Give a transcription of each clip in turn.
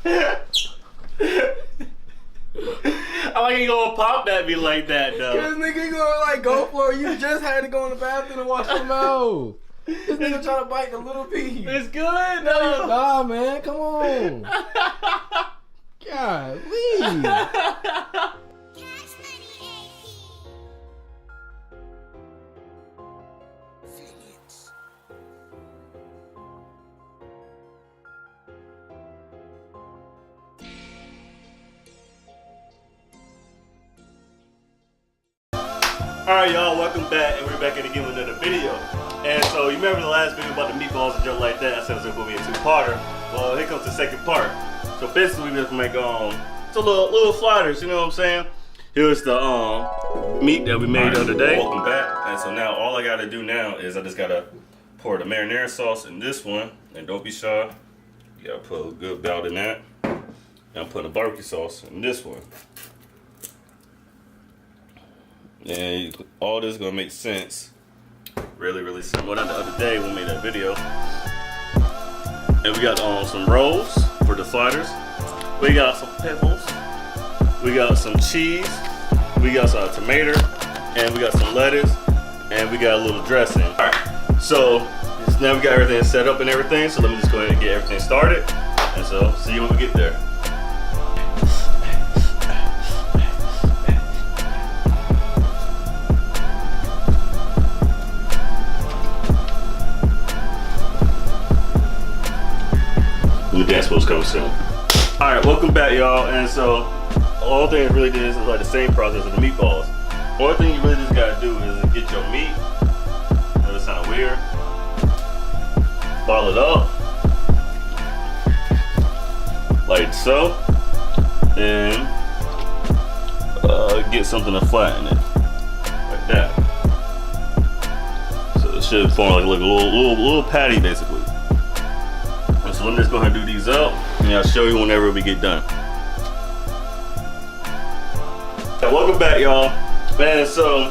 I like you gonna pop at me like that though. This nigga gonna like go for it. You just had to go in the bathroom and wash your mouth. This nigga trying to bite the little piece. It's good though. Nah, man, come on. Golly. Alright y'all, welcome back, and we're back in again with another video. And so you remember the last video about the meatballs and junk like that? I said it was gonna be a two-parter. Well, here comes the second part. So basically we just make it's a little sliders, you know what I'm saying? Here's the meat that we made the other day. Welcome back. And so now all I gotta do now is I just gotta pour the marinara sauce in this one, and don't be shy. You gotta put a good bout in that. And I'm putting the barbecue sauce in this one. And all this is gonna make sense. Really simple. Not the other day when we made that video. And we got some rolls for the sliders. We got some pickles. We got some cheese. We got some tomato. And we got some lettuce. And we got a little dressing. Alright, so now we got everything set up and everything. So let me just go ahead and get everything started. And so see you when we get there. The dance supposed to come soon. Alright, welcome back y'all. And so all things really did is like the same process of the meatballs. Only thing you really just gotta do is get your meat. That sound weird. Ball it up. Like so. And get something to flatten it. Like that. So it should form like a little patty basically. So let me just go ahead and do these up, and I'll show you whenever we get done. So welcome back, y'all. Man, so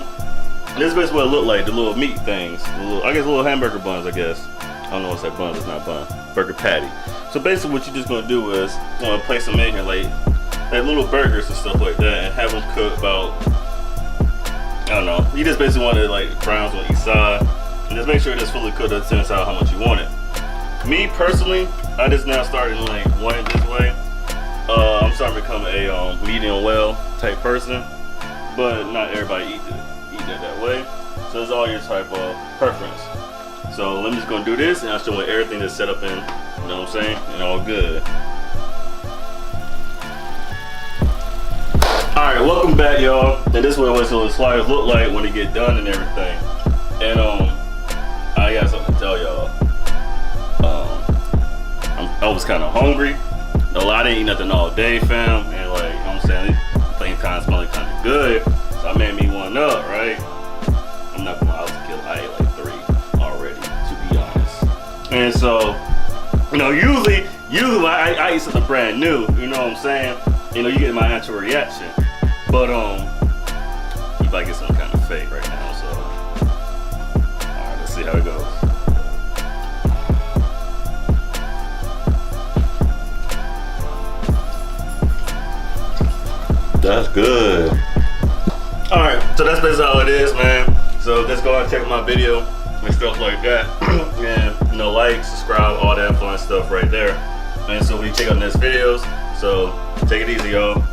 this is basically what it looked like, the little meat things. I guess little hamburger buns, I guess. I don't know what's that bun, it's not bun. Burger patty. So basically what you're just gonna do is place them in here like little burgers and stuff like that, and have them cook about, I don't know. You just basically want it like browns on each side, and just make sure it's fully cooked at the side how much you want it. Me personally, I just now started like wanting this way. I'm starting to become a medium well type person, but not everybody eat that way. So it's all your type of preference. So let me just gonna do this, and I'll show you everything that's set up in. You know what I'm saying? And all good. All right, welcome back, y'all. And this is what the sliders look like when they get done and everything. And I got something to tell y'all. I was kind of hungry. I didn't eat nothing all day, fam. And like, you know what I'm saying, things kind of smelling kind of good. So I made me one up, right? I'm not gonna lie, I ate like 3 already, to be honest. And so, usually when I eat something brand new, you know what I'm saying? You get my natural reaction. But you might get something kind of fake right now, so. Alright, let's see how it goes. That's good. Alright, so that's basically how it is, man. So let's go and check my video and stuff like that. And like, subscribe, all that fun stuff right there. And so we check out next videos. So take it easy, y'all.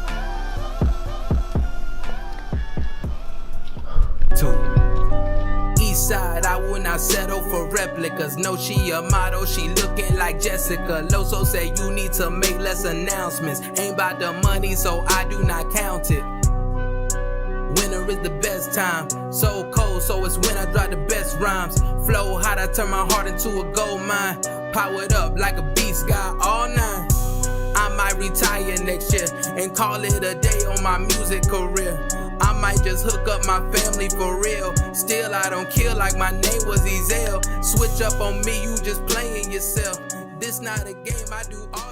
Side, I will not settle for replicas. No, she a model, she looking like Jessica. Loso said you need to make less announcements. Ain't about the money, so I do not count it. Winter is the best time. So cold, so it's when I drop the best rhymes. Flow hot, I turn my heart into a gold mine. Powered up like a beast, got all 9. I might retire next year and call it a day on my music career. I might just hook up my family for real. Still, I don't kill like my name was Ezel. Switch up on me, you just playing yourself. This not a game, I do all